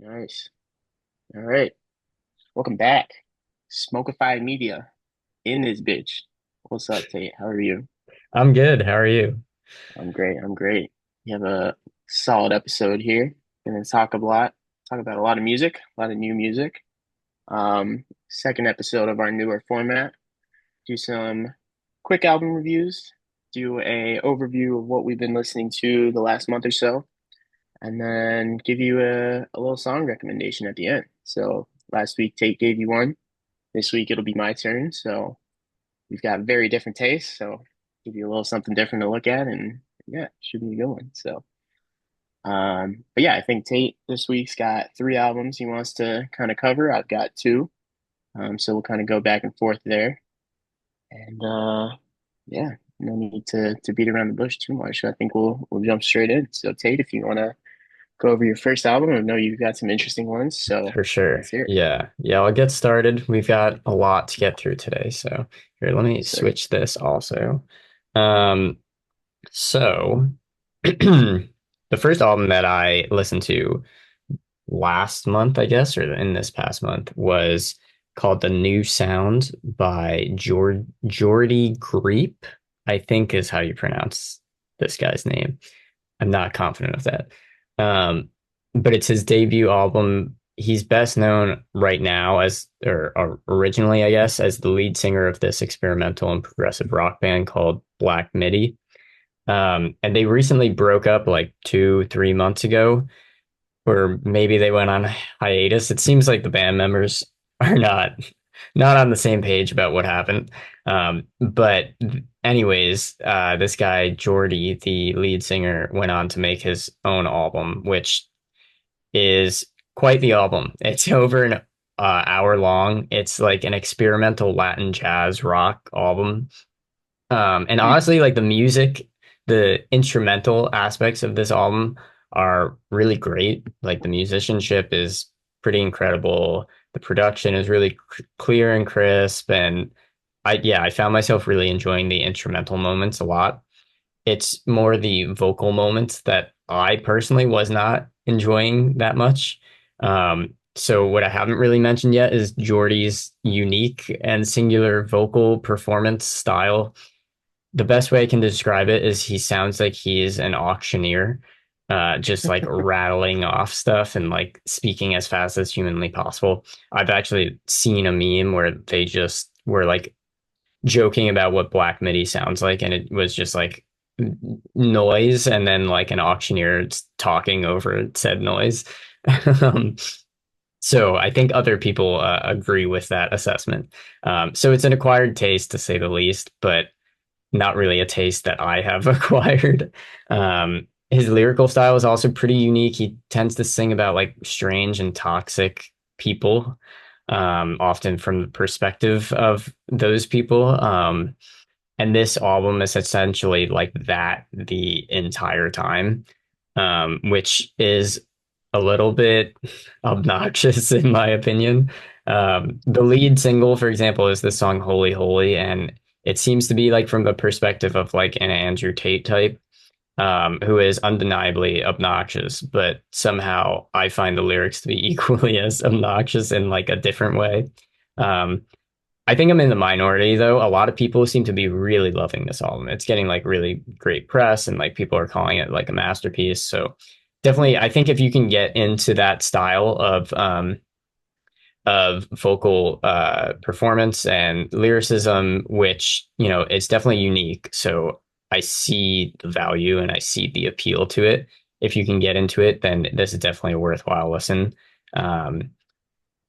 Nice. All right. Welcome back. Smokified Media in this bitch. What's up, Tate? How are you? I'm good. How are you? I'm great. I'm great. You have a solid episode here. Gonna talk about a lot of music, a lot of new music. Second episode of our newer format. Do some quick album reviews, do a overview of what we've been listening to the last month or so, and then give you a little song recommendation at the end. So last week Tate gave you one. This week it'll be my turn. So we've got very different tastes. So give you a little something different to look at, and yeah, should be a good one. But yeah, I think Tate this week's got three albums he wants to kind of cover. I've got two. So we'll kind of go back and forth there. And yeah, no need to beat around the bush too much. I think we'll jump straight in. So Tate, if you want to go over your first album, I know you've got some interesting ones. So For sure. let's hear it. Yeah, I'll get started. We've got a lot to get through today. So here, let me Yes, sir. switch this also. Um, so the first album that I listened to last month, I guess, or in this past month, was called The New Sound by Geordie Greep, I think is how you pronounce this guy's name. I'm not confident of that. Um, but it's his debut album. He's best known right now or originally, I guess, as the lead singer of this experimental and progressive rock band called Black Midi. And they recently broke up like 3 months ago, or maybe they went on hiatus. It seems like the band members are not on the same page about what happened. But anyways, this guy Geordie, the lead singer, went on to make his own album, which is quite the album. It's over an hour long. It's like an experimental Latin jazz rock album. And Hmm. honestly, like the music, the instrumental aspects of this album are really great. Like the musicianship is pretty incredible. The production is really clear and crisp. And I found myself really enjoying the instrumental moments a lot. It's more the vocal moments that I personally was not enjoying that much. So what I haven't really mentioned yet is Geordie's unique and singular vocal performance style. The best way I can describe it is he sounds like he's an auctioneer, just like rattling off stuff and like speaking as fast as humanly possible. I've actually seen a meme where they just were like joking about what Black MIDI sounds like, and it was just like noise and then like an auctioneer talking over said noise. um, so I think other people agree with that assessment. So it's an acquired taste to say the least, but not really a taste that I have acquired. His lyrical style is also pretty unique. He tends to sing about like strange and toxic people, often from the perspective of those people. And this album is essentially like that the entire time, which is a little bit obnoxious in my opinion. The lead single, for example, is the song Holy Holy, and it seems to be like from the perspective of like an Andrew Tate type, who is undeniably obnoxious, but somehow I find the lyrics to be equally as obnoxious in like a different way. Um, I think I'm in the minority though. A lot of people seem to be really loving this album. It's getting like really great press and like people are calling it like a masterpiece. So definitely I think if you can get into that style of vocal performance and lyricism, which, you know, it's definitely unique. So I see the value and I see the appeal to it. If you can get into it, then this is definitely a worthwhile listen. Um,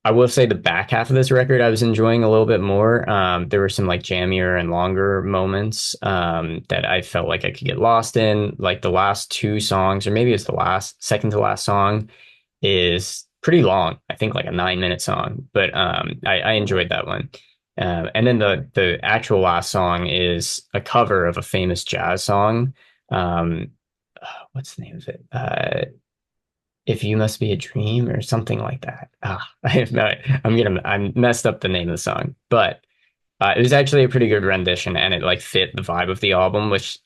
I will say the back half of this record I was enjoying a little bit more. There were some like jammier and longer moments that I felt like I could get lost in. Like the last two songs, or maybe it's the last, second to last song, is pretty long. I think like a 9 minute song, but I enjoyed that one. And then the actual last song is a cover of a famous jazz song. Um, what's the name of it? If You Must Be a Dream or something like that. I have no, I messed up the name of the song, but it was actually a pretty good rendition and it like fit the vibe of the album, which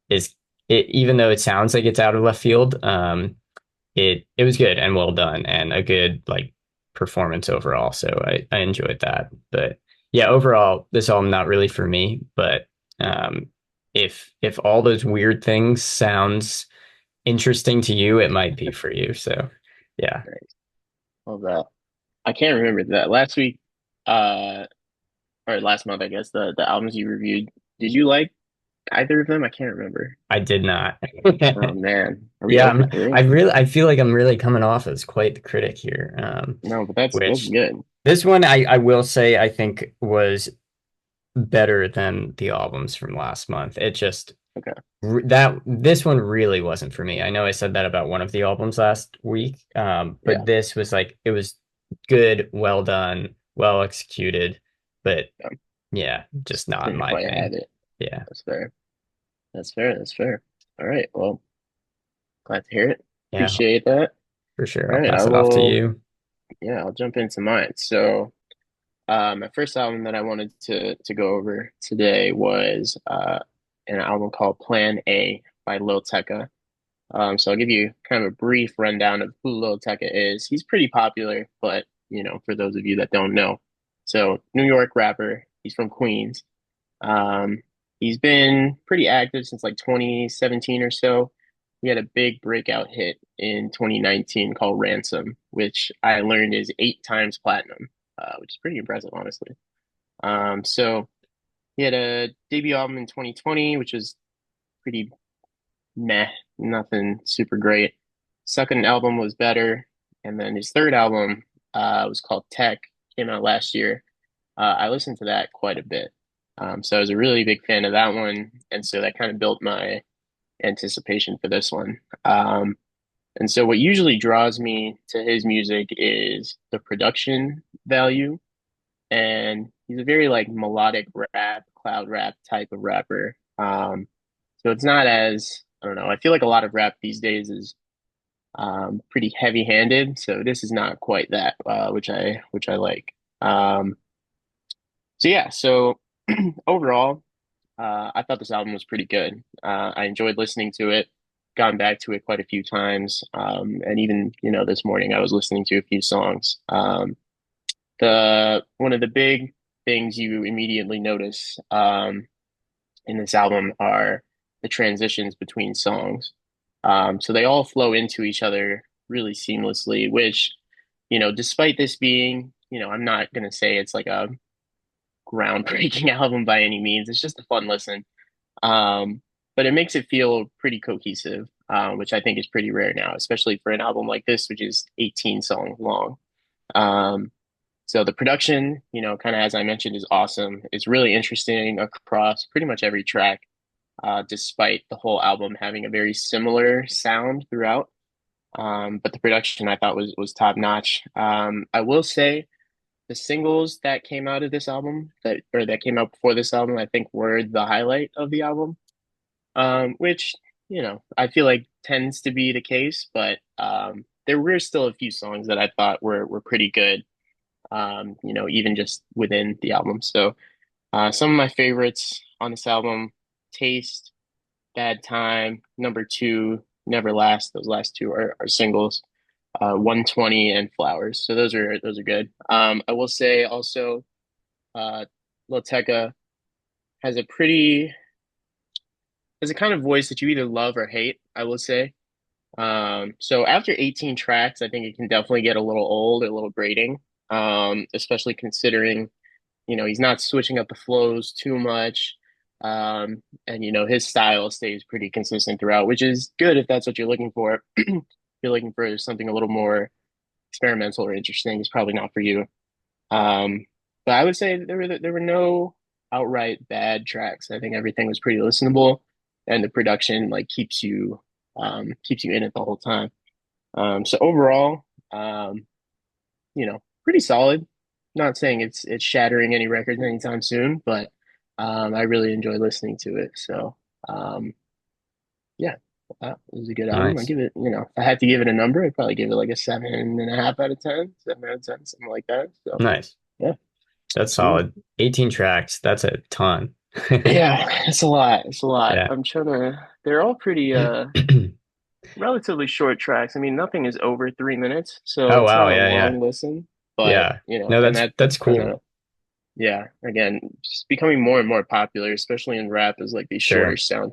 is it, even though it sounds like it's out of left field. it was good and well done and a good like performance overall. So I enjoyed that. But yeah, overall, this album not really for me. But um, if all those weird things sounds interesting to you, it might be for you. So yeah, Right. Love that. I can't remember that last week, uh, or last month, I guess, the albums you reviewed. Did you like either of them? I can't remember. I did not. Oh man, are we Yeah, 0 for 3? I feel like I'm really coming off as quite the critic here. No, but that's Which good. this one I will say I think was better than the albums from last month. It just Okay. that this one really wasn't for me. I know I said that about one of the albums last week, but Yeah. this was like it was good, well done, well executed, but Yeah. yeah, just not Didn't my quite have thing. it. Yeah, That's fair. That's fair. That's fair. All right. Well, glad to hear it. yeah, Appreciate that. for sure. All I'll right. I pass it off to will. you. Yeah, I'll jump into mine. So, my first album that I wanted to go over today was an album called Plan A by Lil Tecca. So I'll give you kind of a brief rundown of who Lil Tecca is. He's pretty popular, but for those of you that don't know, so New York rapper. He's from Queens. Um, he's been pretty active since like 2017 or so. He had a big breakout hit in 2019 called Ransom, which I learned is 8 times platinum, which is pretty impressive, honestly. So he had a debut album in 2020, which was pretty meh, nothing super great. Second album was better, and then his third album was called Tech, came out last year. I listened to that quite a bit. So I was a really big fan of that one, and so that kind of built my anticipation for this one. And so what usually draws me to his music is the production value, and he's a very like melodic rap, cloud rap type of rapper. So it's not as, I don't know, I feel like a lot of rap these days is pretty heavy-handed. So this is not quite that, which I like. So yeah, so overall, I thought this album was pretty good. I enjoyed listening to it, gone back to it quite a few times, and even this morning I was listening to a few songs. The one of the big things you immediately notice in this album are the transitions between songs. So they all flow into each other really seamlessly, which, despite this being, I'm not gonna say it's like a groundbreaking album by any means. It's just a fun listen. Um, but it makes it feel pretty cohesive, which I think is pretty rare now, especially for an album like this, which is 18 songs long. Um, so the production, kind of as I mentioned, is awesome. It's really interesting across pretty much every track, despite the whole album having a very similar sound throughout. But the production I thought was top notch. I will say the singles that came out of this album that came out before this album, I think were the highlight of the album. Which, I feel like tends to be the case, but there were still a few songs that I thought were pretty good. Even just within the album. So some of my favorites on this album, Taste, Bad Time, Number Two, Never Last. Those last two are singles. 120 and Flowers. So those are good. I will say also, uh, Lil Tecca has a pretty has a kind of voice that you either love or hate, I will say. So after 18 tracks, I think it can definitely get a little old, a little grating. Especially considering, he's not switching up the flows too much. And his style stays pretty consistent throughout, which is good if that's what you're looking for. If you're looking for something a little more experimental or interesting, it's probably not for you. Um, but I would say there were no outright bad tracks. I think everything was pretty listenable, and the production like keeps you in it the whole time. So overall, pretty solid. Not saying it's shattering any records anytime soon, but I really enjoy listening to it. So um, yeah, that was a good album. I Nice, give it, if I had to give it a number, I'd probably give it like a 7.5 out of 10, 7 out of 10, something like that. So nice. yeah. That's Yeah. solid. 18 tracks. That's a ton. Yeah, it's a lot. It's a lot. Yeah. I'm trying to, they're all pretty relatively short tracks. I mean, nothing is over 3 minutes, so Oh it's wow, not a yeah, yeah. long listen. But Yeah. No, and that's that's kind cool. of yeah. Again, just becoming more and more popular, especially in rap, is like these shorter Sure.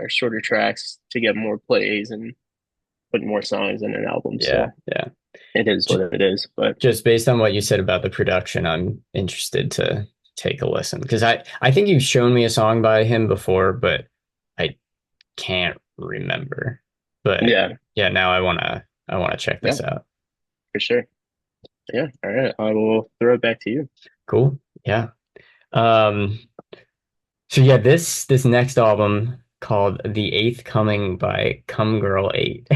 shorter tracks to get more plays and put more songs in an album. Yeah, So yeah. it is what J- it is. But just based on what you said about the production, I'm interested to take a listen because I think you've shown me a song by him before, but I can't remember. But yeah, yeah, now I wanna check yeah, this out. for sure. Yeah. All right, I will throw it back to you. Cool. Yeah. Um, so yeah, this next album called The Eighth Coming by Girl 8.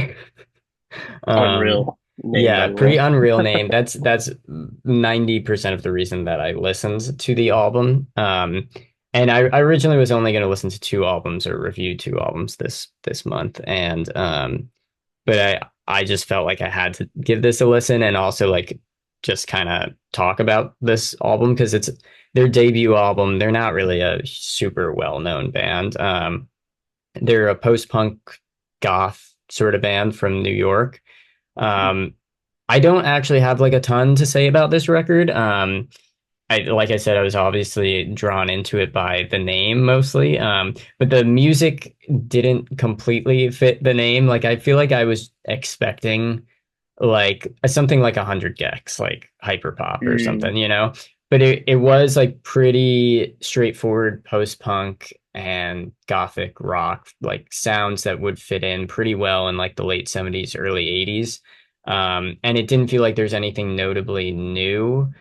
Um, Unreal name, by yeah, the pretty way. unreal name. That's 90% of the reason that I listened to the album. And I originally was only going to listen to two albums or review two albums this month, and but I just felt like I had to give this a listen and also like just kind of talk about this album because it's their debut album. They're not really a super well known band. They're a post punk goth sort of band from New York. um, I don't actually have like a ton to say about this record. Like I said, I was obviously drawn into it by the name mostly. But the music didn't completely fit the name. Like I feel like I was expecting like something like 100 gex, like hyperpop or Mm, something, But it was like pretty straightforward post punk and gothic rock, like sounds that would fit in pretty well in like the late 70s, early 80s. And it didn't feel like there's anything notably new.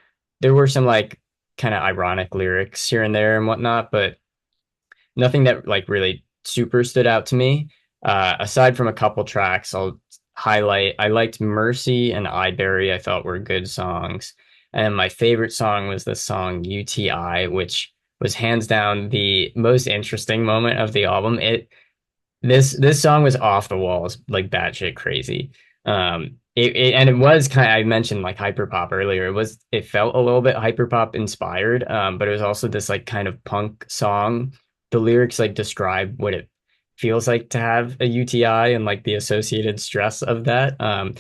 There were some like kind of ironic lyrics here and there and whatnot, but nothing that like really super stood out to me. Aside from a couple tracks, I'll highlight. I liked Mercy and I thought were good songs. And my favorite song was the song UTI, which was hands down the most interesting moment of the album. This song was off the walls, like batshit crazy. And it was kind of, I mentioned like hyperpop earlier. It felt a little bit hyperpop inspired, but it was also this like kind of punk song. The lyrics like describe what it feels like to have a UTI and like the associated stress of that. And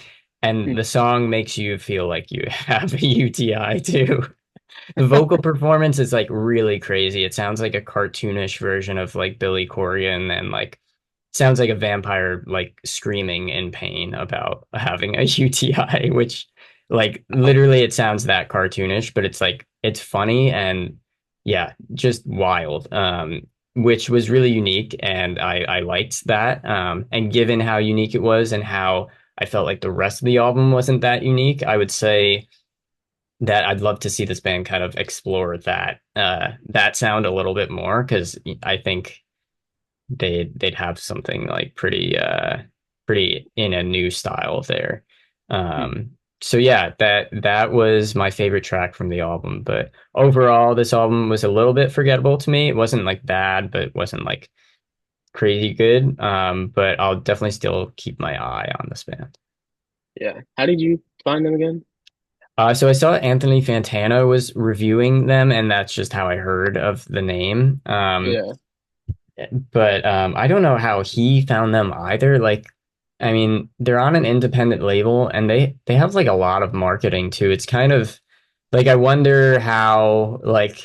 mm. the song makes you feel like you have a UTI too. The vocal performance is like really crazy. It sounds like a cartoonish version of like Billy Corgan and like sounds like a vampire like screaming in pain about having a UTI, which like literally it sounds that cartoonish, but it's like it's funny and yeah, just wild. Which was really unique and I liked that. And given how unique it was and how I felt like the rest of the album wasn't that unique, I would say that I'd love to see this band kind of explore that sound a little bit more because I think they'd have something like pretty in a new style there. Mm. So yeah, that was my favorite track from the album. But overall, this album was a little bit forgettable to me. It wasn't like bad, but it wasn't like crazy good. But I'll definitely still keep my eye on this band. Yeah. How did you find them again? So I saw Anthony Fantano was reviewing them, and that's just how I heard of the name. Yeah. But I don't know how he found them either. Like, I mean, they're on an independent label, and they have like a lot of marketing too. It's kind of like I wonder how like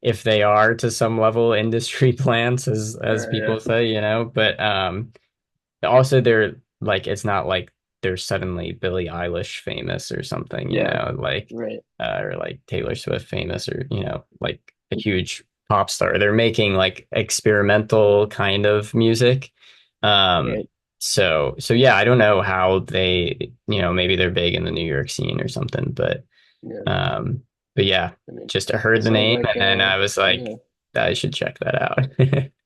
if they are to some level industry plants as Yeah. people say, But also they're like it's not like they're suddenly Billie Eilish famous or something, Yeah. like Right. or like Taylor Swift famous or like a huge pop star. They're making like experimental kind of music. Um Right. so yeah, I don't know how they, maybe they're big in the New York scene or something, Yeah. um but yeah, I mean, just heard it the sounds name like and then I was yeah. like I should check that out.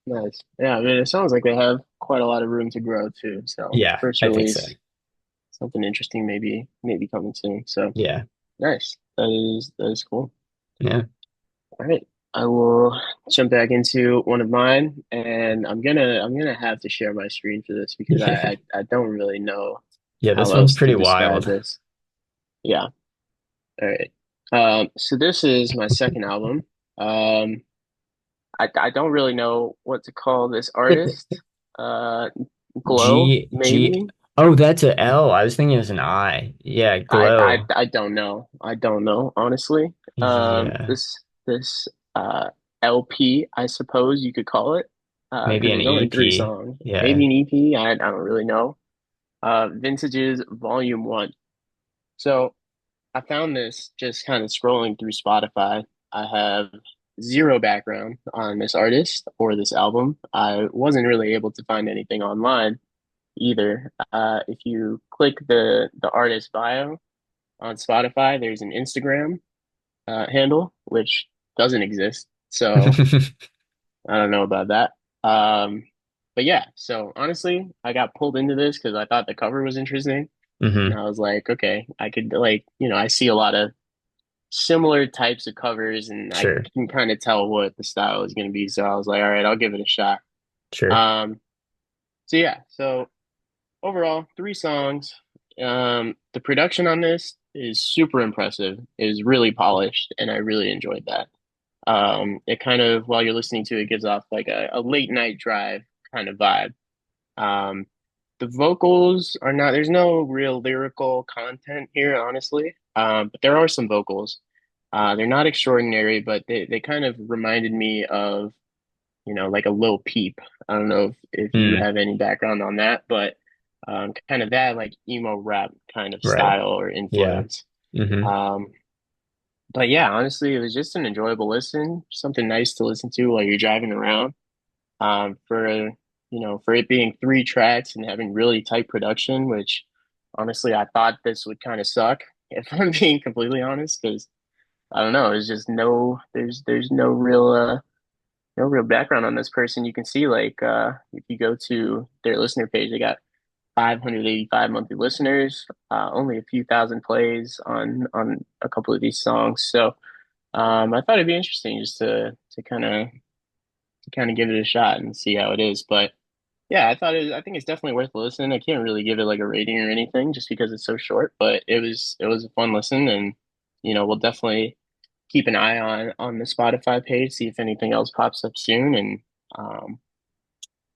Nice. Yeah. I mean, it sounds like they have quite a lot of room to grow too. So Yeah, first I think so. release, something interesting, maybe coming soon. So Yeah. nice. That is cool. Yeah. All right. I will jump back into one of mine, and I'm gonna have to share my screen for this because Yeah. I don't really know Yeah, how this one's else to pretty describe wild. this. Yeah. All right. So this is my second album. Um, I don't really know what to call this artist. Uh, Glow, G G. maybe. Oh, that's a L. I was thinking it was an I. Yeah, glow. I don't know. I don't know, honestly. Yeah, This LP, I suppose you could call it, maybe because an there's only three EP. songs. Yeah. Maybe an EP. I don't really know. Vintages Volume One. So I found this just kind of scrolling through Spotify. I have zero background on this artist or this album. I wasn't really able to find anything online either. If you click the artist bio on Spotify, there's an Instagram handle which doesn't exist. So I don't know about that. Um, but yeah, so honestly, I got pulled into this because I thought the cover was interesting. And hmm I was like, okay, I could like, I see a lot of similar types of covers and I Sure. can kind of tell what the style is going to be. So I was like, all right, I'll give it a shot. Sure. Um, so yeah, so overall, three songs. The production on this is super impressive. It is really polished, and I really enjoyed that. It kind of, while you're listening to it, gives off like a late night drive kind of vibe. Um, the vocals are not, there's no real lyrical content here, honestly. But there are some vocals. They're not extraordinary, but they kind of reminded me of, like a Lil Peep. I don't know if you Mm, have any background on that, but kind of that like emo rap kind of right. style or Yeah. influence. hmm Um, but yeah, honestly, it was just an enjoyable listen, something nice to listen to while you're driving around. For it being three tracks and having really tight production, which honestly I thought this would kind of suck, if I'm being completely honest, because I don't know, there's no real background on this person. You can see like if you go to their listener page, they got 585 monthly listeners, only a few thousand plays on a couple of these songs. So I thought it'd be interesting just to kind of give it a shot and see how it is. But yeah, I think it's definitely worth a listen. I can't really give it like a rating or anything just because it's so short, but it was a fun listen, and we'll definitely keep an eye on the Spotify page, see if anything else pops up soon. And um,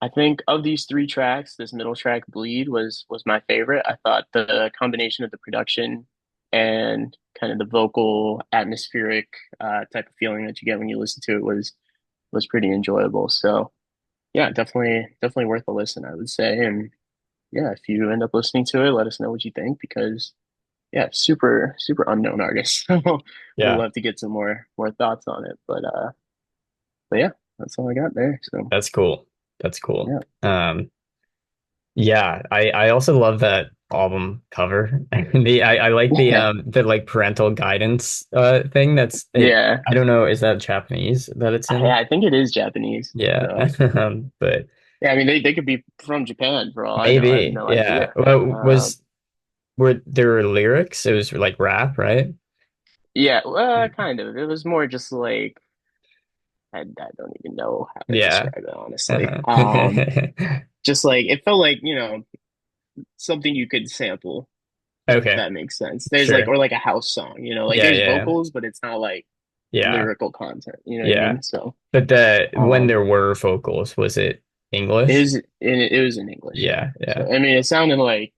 I think of these three tracks, this middle track, Bleed, was my favorite. I thought the combination of the production and kind of the vocal atmospheric type of feeling that you get when you listen to it was pretty enjoyable. So yeah, definitely worth a listen, I would say. And yeah, if you end up listening to it, let us know what you think because yeah, super super unknown artist. So we'll Yeah. love to get some more thoughts on it. But yeah, that's all I got there. So That's cool. That's cool. yeah. Yeah, I also love that album cover. I like Yeah. the like parental guidance thing that's it. Yeah. I don't know, is that Japanese that it's in? I think it is Japanese. Yeah. So But yeah, I mean they could be from Japan for all I know. I have maybe, no yeah. idea. Well, Um, were there lyrics? It was like rap, right? yeah, kind of. It was more just like I don't even know how to Yeah. describe it honestly. Uh-huh. Just like it felt like, something you could sample, if Okay, that makes sense. There's like sure. or like a house song, like Yeah, there's yeah, vocals, but it's not like yeah, lyrical content. You know what I yeah. mean? So But the when um there were vocals, was it it English? is it was in English, yeah. Yeah, So yeah, I mean it sounded like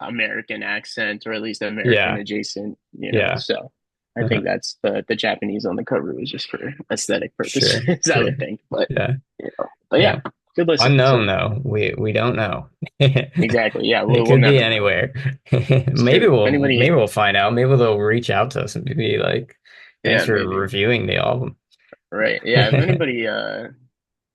American accent or at least American yeah, adjacent, yeah. So I Uh-huh. think that's the Japanese on the cover was just for aesthetic Sure, purposes, I sure. would think. But Yeah, but yeah, yeah. good listen. Unknown So though. We don't know. exactly. Yeah, It we'll could be never know. anywhere. It's true. If Maybe anybody, we'll find out. Maybe they'll reach out to us and be like, "Thanks yeah, for maybe. reviewing the album." Right. Yeah, if anybody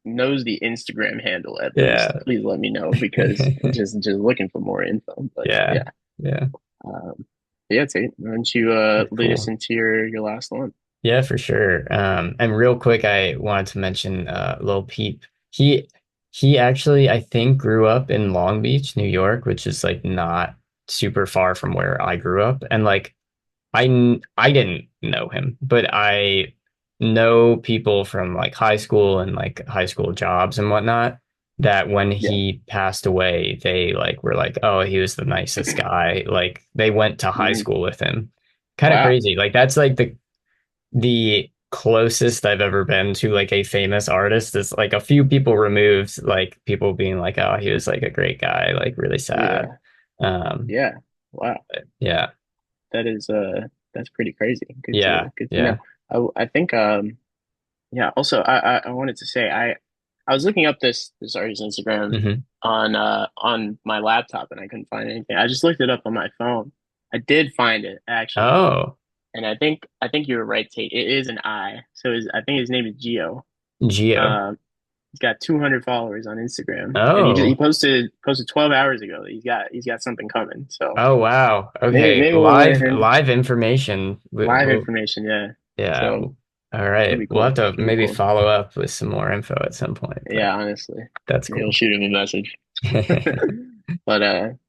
knows the Instagram handle at least, Yeah. please let me know because just looking for more info. But Yeah. yeah. Yeah. Um yeah, Tate, why don't you Very lead us cool. into your last one? Yeah, for sure. And real quick, I wanted to mention Lil Peep. He he actually, I think, grew up in Long Beach, New York, which is like not super far from where I grew up. And like I didn't know him, but I know people from like high school and like high school jobs and whatnot that when Yeah. he passed away, they like were like, oh, he was the nicest guy. Like they went to high Mhm. school with him. Kind of Wow. crazy. Like that's like the closest I've ever been to like a famous artist. Is like a few people removed, like people being like, oh, he was like a great guy, like really sad. Yeah. Um, Yeah. Wow. yeah, That is that's pretty crazy. yeah, Good to know. yeah. I think yeah, also I wanted to say I was looking up this artist's Instagram Hmm. on my laptop and I couldn't find anything. I just looked it up on my phone. I did find it actually. Oh, And I think you were right, Tate. It is an I. So I think his name is Gio. Geo. Um he's got 200 followers on Instagram and he Oh, posted 12 hours ago. He's got something coming. So oh wow. Okay, maybe we'll learn live information. live information, yeah. Yeah. So All it'll right. be We'll have cool. to It'll be maybe cool. follow up with some more info at some point, but Yeah, honestly. that's Maybe I'll cool. shoot him a message. But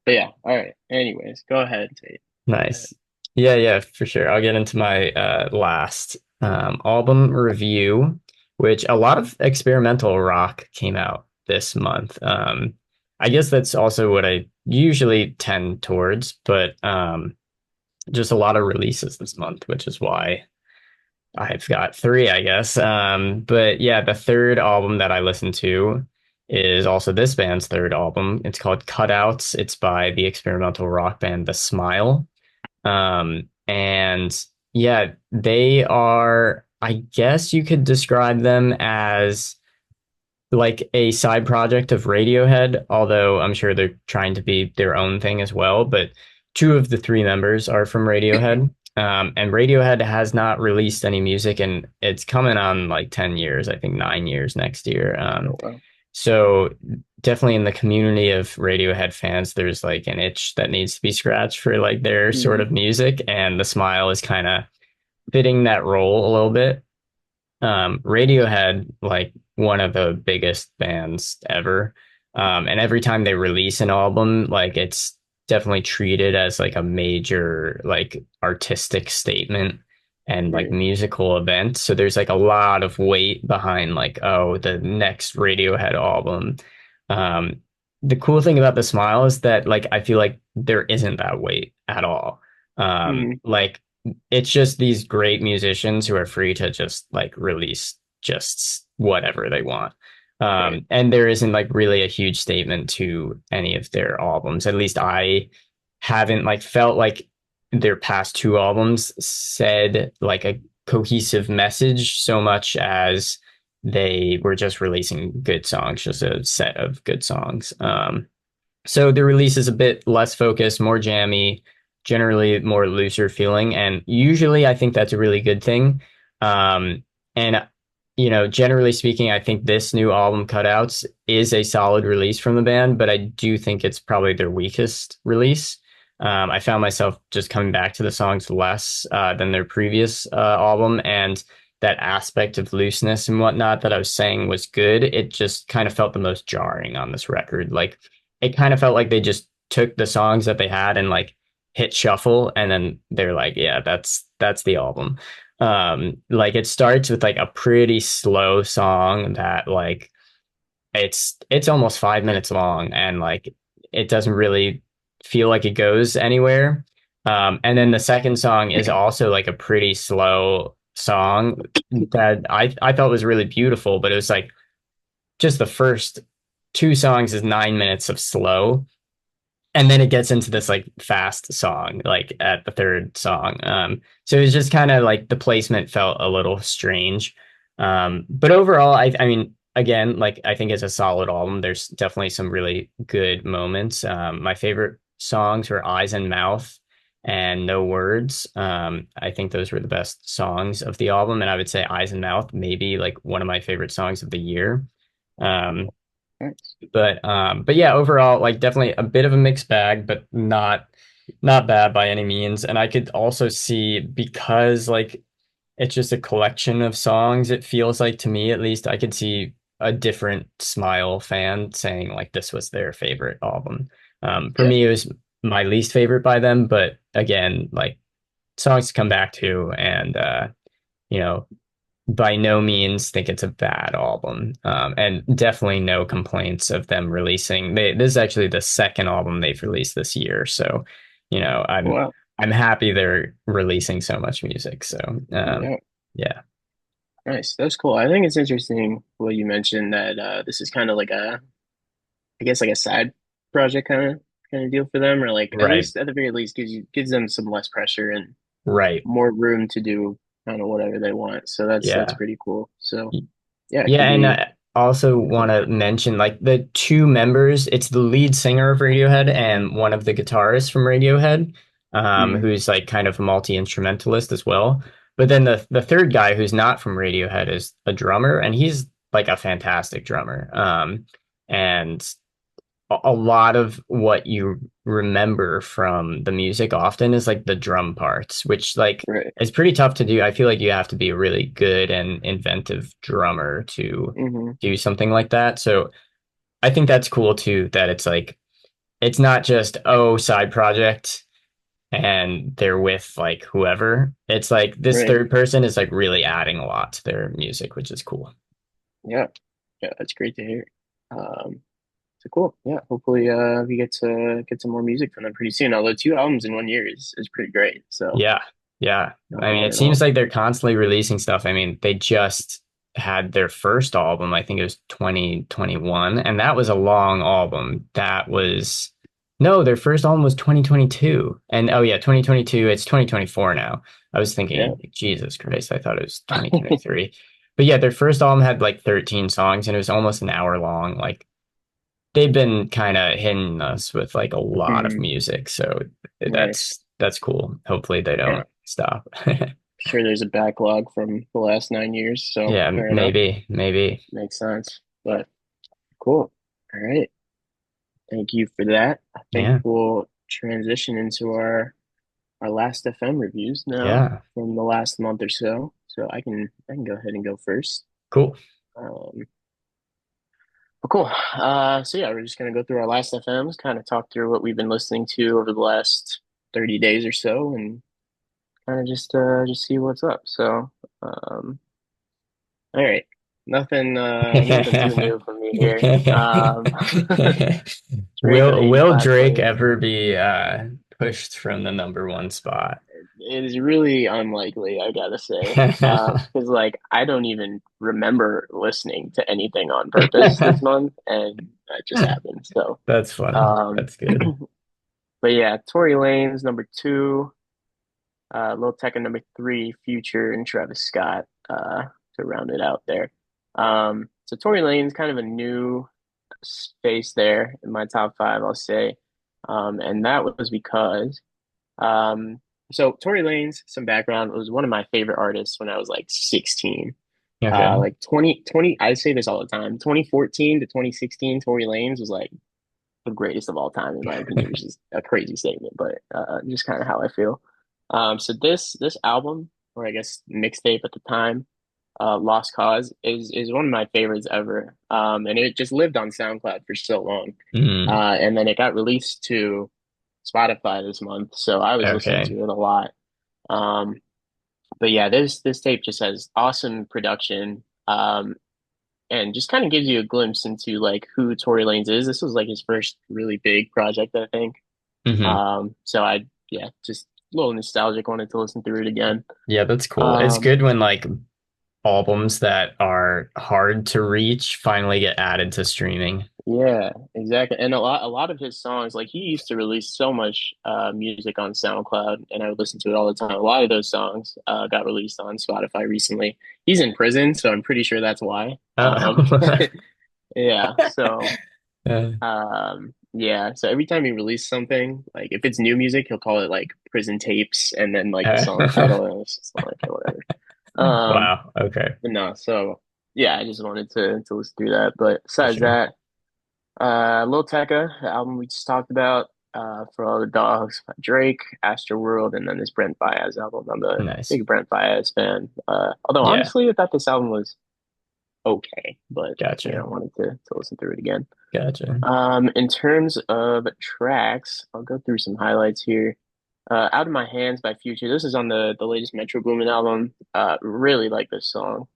yeah, all right. Anyways, go ahead, Tate. Go ahead. Nice. Yeah, yeah, for sure. I'll get into my last album review, which a lot of experimental rock came out this month. I guess that's also what I usually tend towards, but just a lot of releases this month, which is why I've got three, I guess. But yeah, the third album that I listened to is also this band's third album. It's called Cutouts. It's by the experimental rock band The Smile. And yeah, they are, I guess you could describe them as like a side project of Radiohead, although I'm sure they're trying to be their own thing as well. But two of the three members are from Radiohead. And Radiohead has not released any music, and it's coming on like 10 years, I think 9 years next year. Oh well. So definitely in the community of Radiohead fans, there's like an itch that needs to be scratched for like their sort Hmm. of music, and The Smile is kind of fitting that role a little bit. Radiohead, like one of the biggest bands ever. And every time they release an album, like it's definitely treated as like a major like artistic statement and like Hmm. musical event. So there's like a lot of weight behind like, oh, the next Radiohead album. Um, the cool thing about The Smile is that like I feel like there isn't that weight at all. Hmm. Like it's just these great musicians who are free to just like release just whatever they want. Right. And there isn't like really a huge statement to any of their albums. At least I haven't like felt like their past two albums said like a cohesive message so much as they were just releasing good songs, just a set of good songs. So the release is a bit less focused, more jammy, generally more looser feeling, and usually I think that's a really good thing. And you know, generally speaking, I think this new album, Cutouts, is a solid release from the band, but I do think it's probably their weakest release. I found myself just coming back to the songs less than their previous album, and that aspect of looseness and whatnot that I was saying was good. It just kind of felt the most jarring on this record. Like it kind of felt like they just took the songs that they had and like hit shuffle and then they're like, yeah, that's the album. Like it starts with like a pretty slow song that like it's almost 5 minutes long and like it doesn't really feel like it goes anywhere. And then the second song is also like a pretty slow song that I thought was really beautiful, but it was like just the first two songs is 9 minutes of slow, and then it gets into this like fast song like at the third song. So it was just kind of like the placement felt a little strange. But overall, I mean, again, like I think it's a solid album. There's definitely some really good moments. My favorite songs were Eyes and Mouth and No Words. I think those were the best songs of the album, and I would say Eyes and Mouth maybe like one of my favorite songs of the year. Um, Nice. but yeah, overall, like definitely a bit of a mixed bag, but not bad by any means. And I could also see because like it's just a collection of songs, it feels like to me at least, I could see a different Smile fan saying like this was their favorite album. For Yeah. me, it was my least favorite by them, but again, like songs to come back to and you know, by no means think it's a bad album. And definitely no complaints of them releasing. This is actually the second album they've released this year. So, you know, Wow. I'm happy they're releasing so much music. So, Yeah. yeah. Nice. That's cool. I think it's interesting what you mentioned that this is kind of like I guess like a side project kind of deal for them, or like at Right, least at the very least gives them some less pressure and right. more room to do kind of whatever they want. So that's Yeah. pretty cool. So yeah, it Yeah, could and be I also pretty cool. want to mention like the two members, it's the lead singer of Radiohead and one of the guitarists from Radiohead, Mm, who's like kind of a multi-instrumentalist as well. But then the third guy who's not from Radiohead is a drummer, and he's like a fantastic drummer. And a lot of what you remember from the music often is like the drum parts, which like right. is pretty tough to do. I feel like you have to be a really good and inventive drummer to Hmm. do something like that. So I think that's cool too, that it's like it's not just oh side project and they're with like whoever. It's like this Right. third person is like really adding a lot to their music, which is cool. Yeah. Yeah, that's great to hear. Um, so cool. Yeah. Hopefully we get some more music from them pretty soon. Although 2 albums in 1 year is pretty great. So Yeah. Yeah. not I mean, bad it at seems all. like they're constantly releasing stuff. I mean, they just had their first album, I think it was 2021, and that was a long album. That was no, their first album was 2022. And oh yeah, 2022, it's 2024 now. I was Yeah. thinking, Jesus Christ, I thought it was 2023. But yeah, their first album had like 13 songs and it was almost an hour long. Like they've been kind of hitting us with like a lot of Mm, music, so nice. that's cool. Hopefully they Yeah. don't stop. Sure there's a backlog from the last 9 years, so Yeah, fair enough. maybe. Makes sense. But cool. All right. Thank you for that. I think Yeah, we'll transition into our last FM reviews now yeah, from the last month or so. So I can go ahead and go first. cool. Um, but cool. So yeah, we're just gonna go through our last FMs, kind of talk through what we've been listening to over the last 30 days or so, and kind of just see what's up. So all right. Nothing too new from me here. Drake with Will 85 Drake plays. ever be pushed from the number one spot? It is really unlikely, I gotta say. Because like I don't even remember listening to anything on purpose this month, and that just happened. So, That's funny. um, That's good. but yeah, Tory Lanez #2, Lil Tecca #3, Future, and Travis Scott to round it out there. So Tory Lanez kind of a new space there in my top five, I'll say, and that was because. So Tory Lanez, some background, was one of my favorite artists when I was like 16. Okay. Like I say this all the time. 2014 to 2016, Tory Lanez was like the greatest of all time, in my opinion, which is a crazy statement, but just kind of how I feel. So this album, or I guess mixtape at the time, Lost Cause, is one of my favorites ever. And it just lived on SoundCloud for so long. Mm, And then it got released to Spotify this month, so I was listening okay. to it a lot. Um, but yeah, this tape just has awesome production, and just kind of gives you a glimpse into like who Tory Lanez is. This was like his first really big project, I think. Hmm. So yeah, just a little nostalgic. Wanted to listen through it again. Yeah, that's cool. It's Um, good when like albums that are hard to reach finally get added to streaming. yeah, exactly. And a lot of his songs, like he used to release so much music on SoundCloud, and I would listen to it all the time. A lot of those songs got released on Spotify recently. He's in prison, so I'm pretty sure that's why. Uh, Yeah, so uh, yeah, so every time he releases something, like if it's new music, he'll call it like Prison Tapes, and then like the song title, and it's just like okay, whatever. Um, wow. Okay. but no, so yeah, I just wanted to listen through that. But For besides sure. that. Lil Tecca, the album we just talked about, For All the Dogs by Drake, Astroworld, and then this Brent Faiyaz album. I'm a Nice. big Brent Faiyaz fan. Although Yeah. honestly, I thought this album was okay, but I Gotcha. wanted to listen through it again. Gotcha. In terms of tracks, I'll go through some highlights here. Out of My Hands by Future. This is on the latest Metro Boomin album. Really like this song.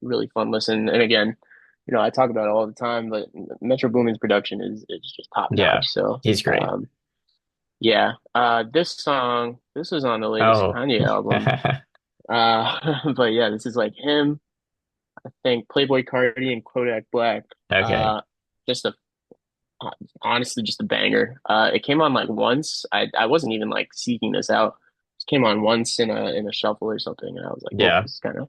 Really fun listen. And again, I talk about it all the time, but Metro Boomin's production is just top Yeah. notch. So, He's great. yeah. This song, this was on the latest Oh. Kanye album. But yeah, this is like him, I think Playboy Cardi and Kodak Black. Okay. Uh, just a honestly just a banger. It came on like once. I wasn't even like seeking this out. It came on once in a shuffle or something, and I was like, oh, Yeah. this is kind of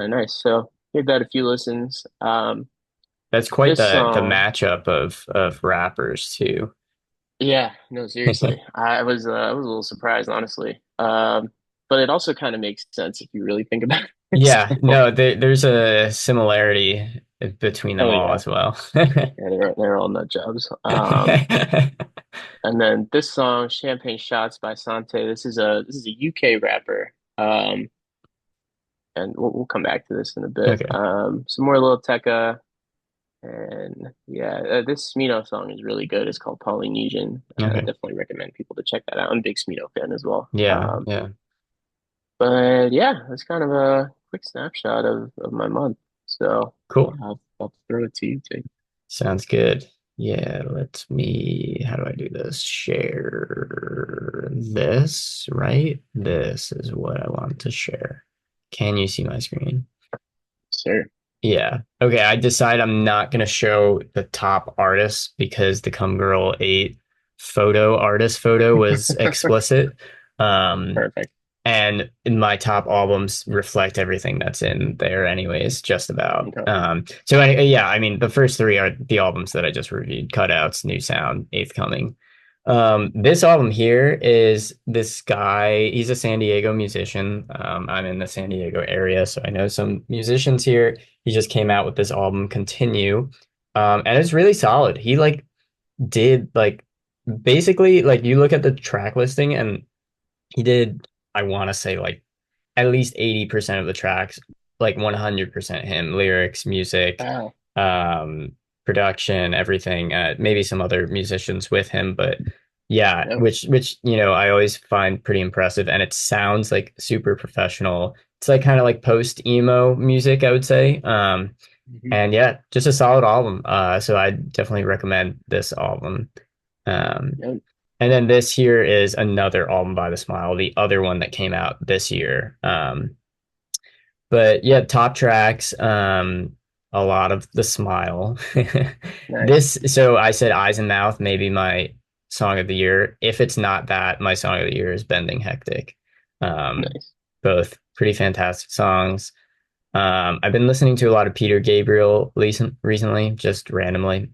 nice. So gave that a few listens. That's quite This the song, matchup of rappers too. yeah, no, seriously, I was a little surprised, honestly. But it also kind of makes sense if you really think about it. Yeah, So, no, there's a similarity between them oh all yeah, as well. yeah, they're all nut jobs. And then this song, Champagne Shots by Sainté. This is a UK rapper. And we'll come back to this in a bit. Okay. Some more Lil Tecca, and yeah, this Smino song is really good. It's called Polynesian. Okay. Definitely recommend people to check that out. I'm a big Smino fan as well. Yeah, yeah. But yeah, that's kind of a quick snapshot of my month. So Cool. yeah, I'll throw it to you, Tate. Sounds good. Yeah, let me, how do I do this? Share this, right? This is what I want to share. Can you see my screen? Sir. Yeah. Okay, I decide I'm not going to show the top artists because the cumgirl8 artist photo was explicit. Um, Perfect. and my top albums reflect everything that's in there anyways, just about. Okay. Yeah, I mean, the first three are the albums that I just reviewed: Cutouts, New Sound, Eighth Coming. This album here is this guy. He's a San Diego musician. I'm in the San Diego area, so I know some musicians here. He just came out with this album, Continue, and it's really solid. He like did like basically like you look at the track listing and he did, I want to say like at least 80% of the tracks, like 100% him, lyrics, music, Wow. um, production, everything. Maybe some other musicians with him, but yeah, Yep. which I always find pretty impressive, and it sounds like super professional. It's like kind of like post emo music, I would say. Mhm. And yeah, just a solid album. So I definitely recommend this album. Um, Yep. and then this here is another album by The Smile, the other one that came out this year. But yeah, top tracks, a lot of The Smile. Nice. So I said Eyes and Mouth, maybe my song of the year. If it's not that, my song of the year is Bending Hectic. Um, Nice. Both pretty fantastic songs. I've been listening to a lot of Peter Gabriel recently, just randomly.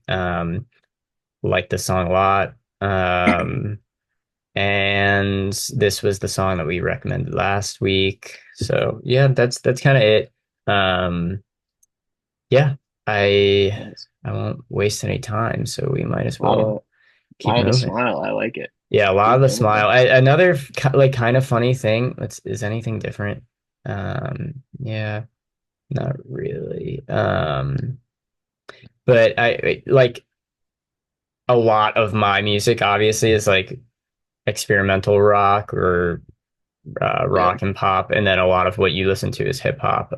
Like the song a lot. And this was the song that we recommended last week. So yeah, that's kind of it. Um, yeah, I Nice. I won't waste any time, so we might as A lot well of keep lot of the moving. smile. I like it. Yeah, a lot of Keep the going smile. though. Another like kind of funny thing. Is anything different? Yeah, not really. But I like a lot of my music obviously is like experimental rock or Yeah. rock and pop, and then a lot of what you listen to is hip hop.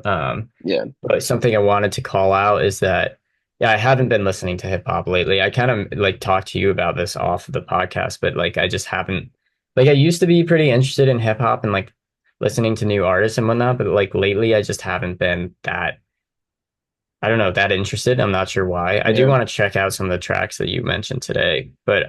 Yeah. But something I wanted to call out is that yeah, I haven't been listening to hip hop lately. I kind of like talked to you about this off the podcast, but like I just haven't. Like I used to be pretty interested in hip hop and like listening to new artists and whatnot, but like lately I just haven't been that. I don't know, that interested. I'm not sure why. I do Yeah. want to check out some of the tracks that you mentioned today, but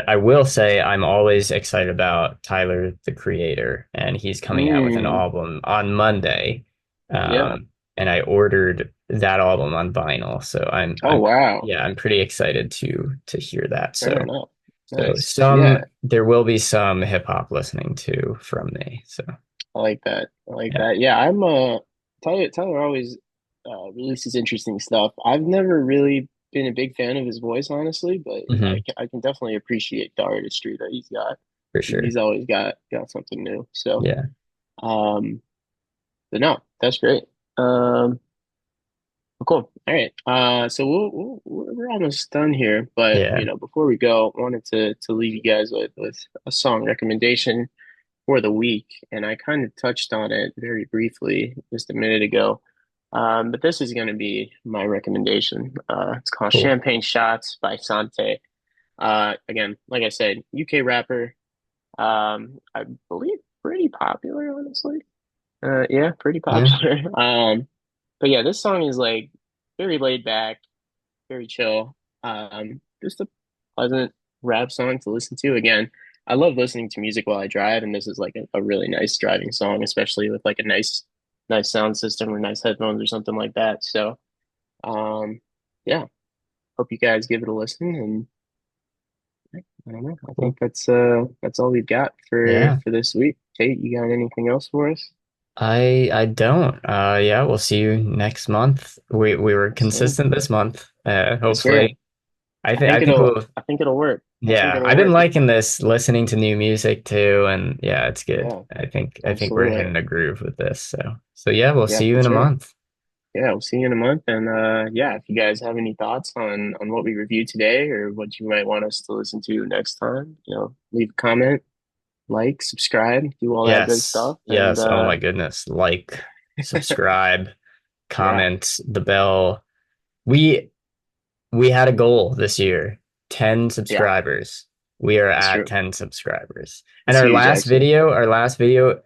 I will say I'm always excited about Tyler, the Creator, and he's coming out with an Mm. album on Monday. Yeah. And I ordered that album on vinyl, so Oh wow. I'm pretty excited to hear that. Fair So enough. so Nice. some Yeah. there will be some hip hop listening to from me. So I like that. I like yeah. that. Yeah. I'm Tyler always releases interesting stuff. I've never really been a big fan of his voice, honestly, but Hmm. I can definitely appreciate the artistry that he's got. For sure. He's always got something new. So, Yeah. um, but no, that's great. Um, cool. All right. So we're almost done here, but Yeah. before we go, I wanted to leave you guys with a song recommendation for the week, and I kind of touched on it very briefly just a minute ago. But this is going to be my recommendation. It's called Cool. Champagne Shots by Sainté. Again, like I said, UK rapper. I believe. pretty popular, honestly. Yeah, pretty Yeah. popular. But yeah, this song is like very laid back, very chill. Just a pleasant rap song to listen to. Again, I love listening to music while I drive, and this is like a really nice driving song, especially with like a nice sound system or nice headphones or something like that. So, um, yeah, hope you guys give it a listen, and I don't know. I Cool. think that's all we've got Yeah. for this week. Tate, you got anything else for us? I don't. Yeah, we'll see you next month. We were Yes, sir. consistent this month. Yes, sir. Hopefully. I think we'll I think it'll work. I think yeah, it'll I've been work. liking this, listening to new music too, and yeah, it's good. Yeah, I think we're absolutely. hitting a groove with this. So yeah, we'll Yeah, see you for in a sure. month. Yeah, we'll see you in a month. And yeah, if you guys have any thoughts on what we reviewed today or what you might want us to listen to next time, leave a comment, like, subscribe, do all that good Yes. stuff. And Yes. Oh my goodness. Like, subscribe, yeah, comment, the bell. We we had a goal this year, 10 yeah, subscribers. We are it's at true. 10 subscribers. And It's huge, actually. our last video,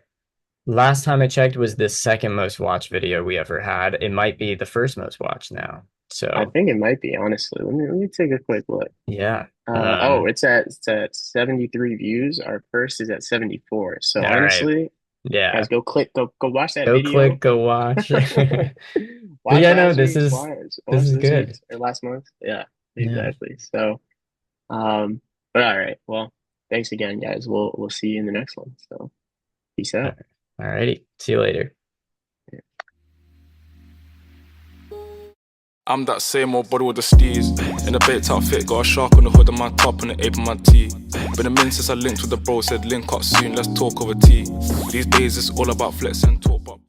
last time I checked was the second most watched video we ever had. It might be the first most watched now. I So, think it might be, honestly. Let me take a quick look. yeah. Oh, it's at 73 views. Our first is at 74. So All right. honestly, Yeah. guys, go watch that Go video. click, go watch. But Watch yeah, no, last week's, this watch is this good. week's or last month. Yeah, Yeah. exactly. So, but all right. Well, thanks again, guys. We'll see you in the next one. So, peace All out. righty. See you later. I'm that same old body with the steez. In a baked outfit, got a shark on the hood of my top and the ape on my tee. Been a minute since I linked with the bro, said link up soon, let's talk over tea. These days it's all about flex and talk about